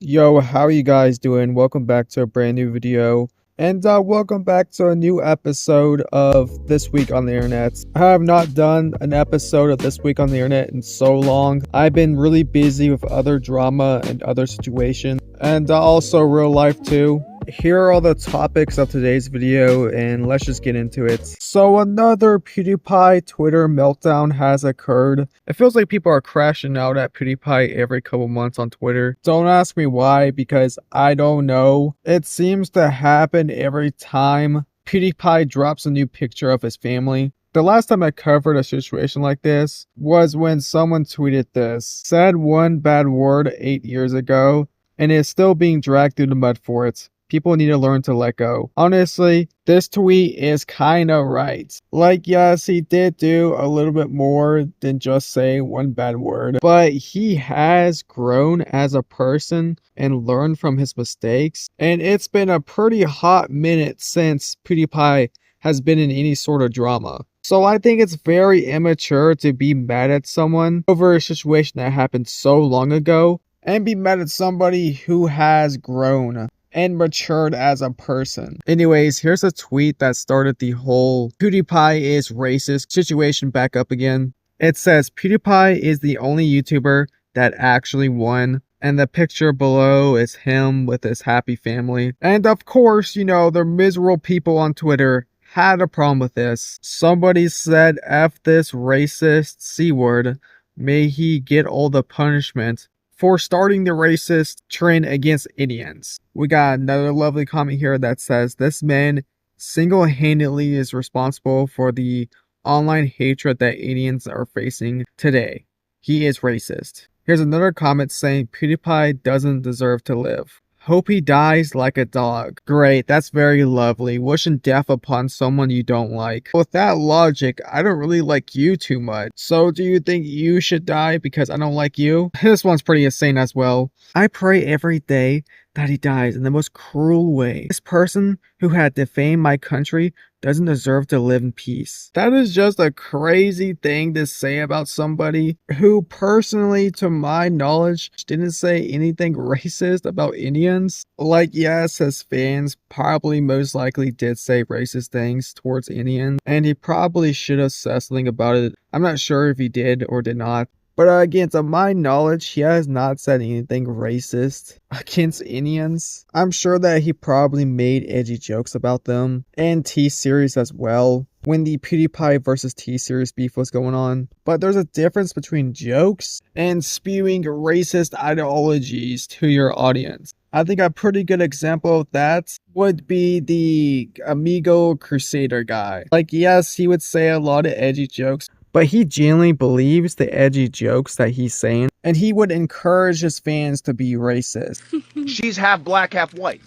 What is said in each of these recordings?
Yo, how are you guys doing? Welcome back to a brand new video. And welcome back to a new episode of This Week on the Internet. I have not done an episode of This Week on the Internet in so long. I've been really busy with other drama and other situations, and also real life too. Here are all the topics of today's video, and let's just get into it. So another PewDiePie Twitter meltdown has occurred. It feels like people are crashing out at PewDiePie every couple months on Twitter. Don't ask me why, because I don't know. It seems to happen every time PewDiePie drops a new picture of his family. The last time I covered a situation like this was when someone tweeted this, said one bad word 8 years ago, and is still being dragged through the mud for it. People need to learn to let go. Honestly, this tweet is kinda right. Like, yes, he did do a little bit more than just say one bad word, but he has grown as a person and learned from his mistakes. And it's been a pretty hot minute since PewDiePie has been in any sort of drama. So I think it's very immature to be mad at someone over a situation that happened so long ago and be mad at somebody who has grown and matured as a person. Anyways, here's a tweet that started the whole PewDiePie is racist situation back up again. It says, PewDiePie is the only YouTuber that actually won. And the picture below is him with his happy family. And of course, you know, the miserable people on Twitter had a problem with this. Somebody said, F this racist C word. May he get all the punishment for starting the racist trend against Indians. We got another lovely comment here that says, this man single-handedly is responsible for the online hatred that Indians are facing today. He is racist. Here's another comment saying, PewDiePie doesn't deserve to live. Hope he dies like a dog. Great, that's very lovely. Wishing death upon someone you don't like. With that logic, I don't really like you too much. So do you think you should die because I don't like you? This one's pretty insane as well. I pray every day that he dies in the most cruel way. This person who had defamed my country doesn't deserve to live in peace. That is just a crazy thing to say about somebody who personally, to my knowledge, didn't say anything racist about Indians. Like, yes, his fans probably most likely did say racist things towards Indians, and he probably should have said something about it. I'm not sure if he did or did not. But again, to my knowledge, he has not said anything racist against Indians. I'm sure that he probably made edgy jokes about them, and T-Series as well, when the PewDiePie versus T-Series beef was going on. But there's a difference between jokes and spewing racist ideologies to your audience. I think a pretty good example of that would be the Amigo Crusader guy. Like, yes, he would say a lot of edgy jokes, but he genuinely believes the edgy jokes that he's saying, and he would encourage his fans to be racist. She's half black, half white.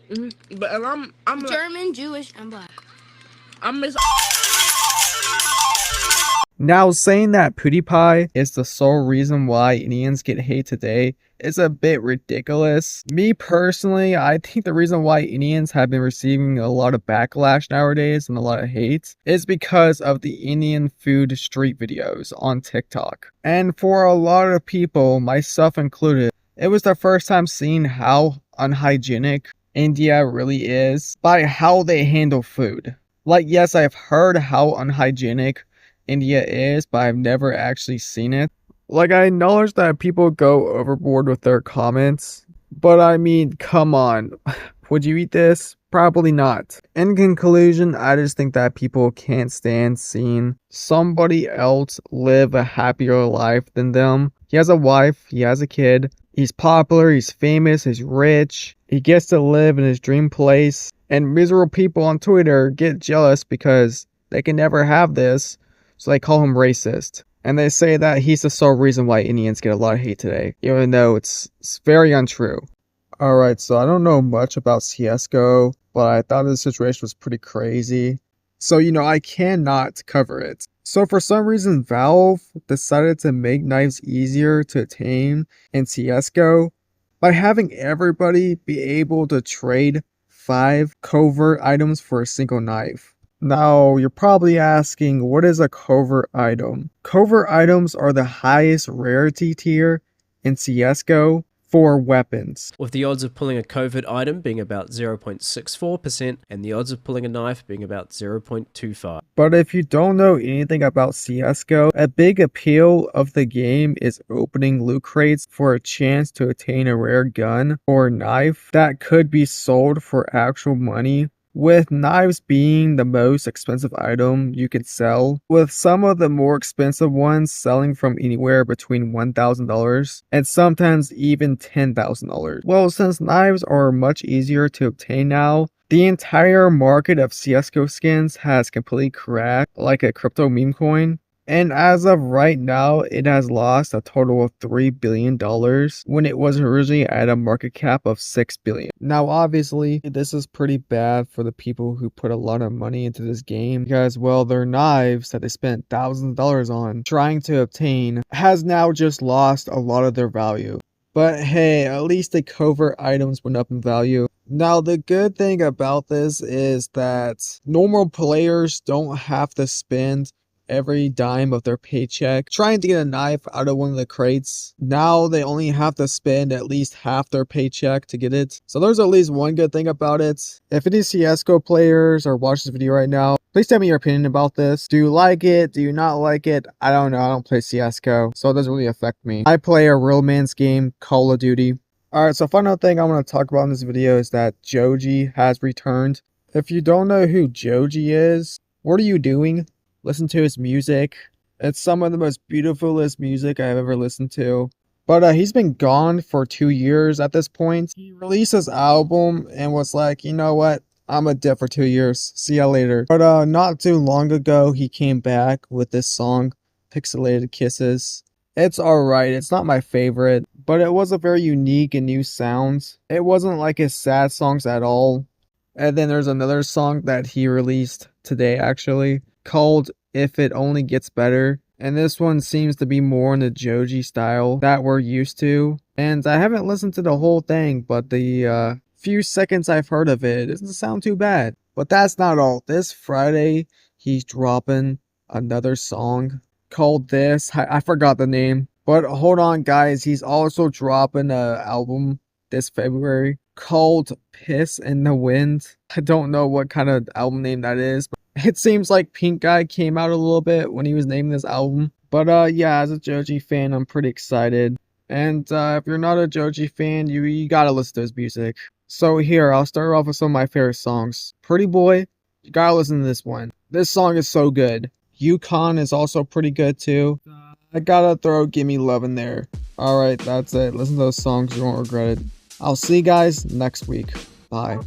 But I'm German, Jewish, and black. I'm Now, saying that PewDiePie is the sole reason why Indians get hate today is a bit ridiculous. Me personally, I think the reason why Indians have been receiving a lot of backlash nowadays and a lot of hate is because of the Indian food street videos on TikTok. And for a lot of people, myself included, it was the first time seeing how unhygienic India really is by how they handle food. Like, yes, I've heard how unhygienic India is, but I've never actually seen it. Like, I acknowledge that people go overboard with their comments, but I mean, come on. Would you eat this? Probably not. In conclusion, I just think that people can't stand seeing somebody else live a happier life than them. He has a wife, he has a kid, he's popular, he's famous, he's rich, he gets to live in his dream place, and miserable people on Twitter get jealous because they can never have this, so they call him racist. And they say that he's the sole reason why Indians get a lot of hate today, even though it's very untrue. Alright, so I don't know much about Csgo, but I thought the situation was pretty crazy. So, you know, I cannot cover it. So for some reason, Valve decided to make knives easier to attain in Csgo by having everybody be able to trade 5 covert items for a single knife. Now, you're probably asking, what is a covert item? Covert items are the highest rarity tier in Csgo for weapons. with the odds of pulling a COVID item being about 0.64% and the odds of pulling a knife being about 0.25. But if you don't know anything about CSGO, a big appeal of the game is opening loot crates for a chance to attain a rare gun or knife that could be sold for actual money, with knives being the most expensive item you could sell, with some of the more expensive ones selling from anywhere between $1,000 and sometimes even $10,000. Well, since knives are much easier to obtain now, the entire market of CSGO skins has completely crashed like a crypto meme coin. And as of right now, it has lost a total of $3 billion when it was originally at a market cap of $6 billion. Now, obviously, this is pretty bad for the people who put a lot of money into this game because, well, their knives that they spent thousands of dollars on trying to obtain has now just lost a lot of their value. But hey, at least the covert items went up in value. Now, the good thing about this is that normal players don't have to spend every dime of their paycheck trying to get a knife out of one of the crates. Now they only have to spend at least half their paycheck to get it. So there's at least one good thing about it. If any CSGO players are watching this video right now, please tell me your opinion about this. Do you like it? Do you not like it? I don't know. I don't play CSGO, so it doesn't really affect me. I play a real man's game, Call of Duty. Alright, so final thing I want to talk about in this video is that Joji has returned. If you don't know who Joji is, what are you doing? Listen to his music. It's some of the most beautifulest music I've ever listened to. But he's been gone for 2 years at this point. He released his album and was like, you know what? I'm a dip for 2 years. See ya later. But not too long ago, he came back with this song, Pixelated Kisses. It's alright. It's not my favorite, but it was a very unique and new sound. It wasn't like his sad songs at all. And then there's another song that he released today, actually, called If It Only Gets Better, and this one seems to be more in the Joji style that we're used to. And I haven't listened to the whole thing, but the few seconds I've heard of it doesn't sound too bad. But that's not all. This Friday he's dropping another song called This. I forgot the name, but hold on guys, he's also dropping an album this February called Piss in the Wind. I don't know what kind of album name that is, but it seems like Pink Guy came out a little bit when he was naming this album. But yeah, as a Joji fan, I'm pretty excited. And if you're not a Joji fan, you gotta listen to his music. So here, I'll start off with some of my favorite songs. Pretty Boy, you gotta listen to this one. This song is so good. Yukon is also pretty good too. I gotta throw Gimme Love in there. Alright, that's it. Listen to those songs, you won't regret it. I'll see you guys next week. Bye.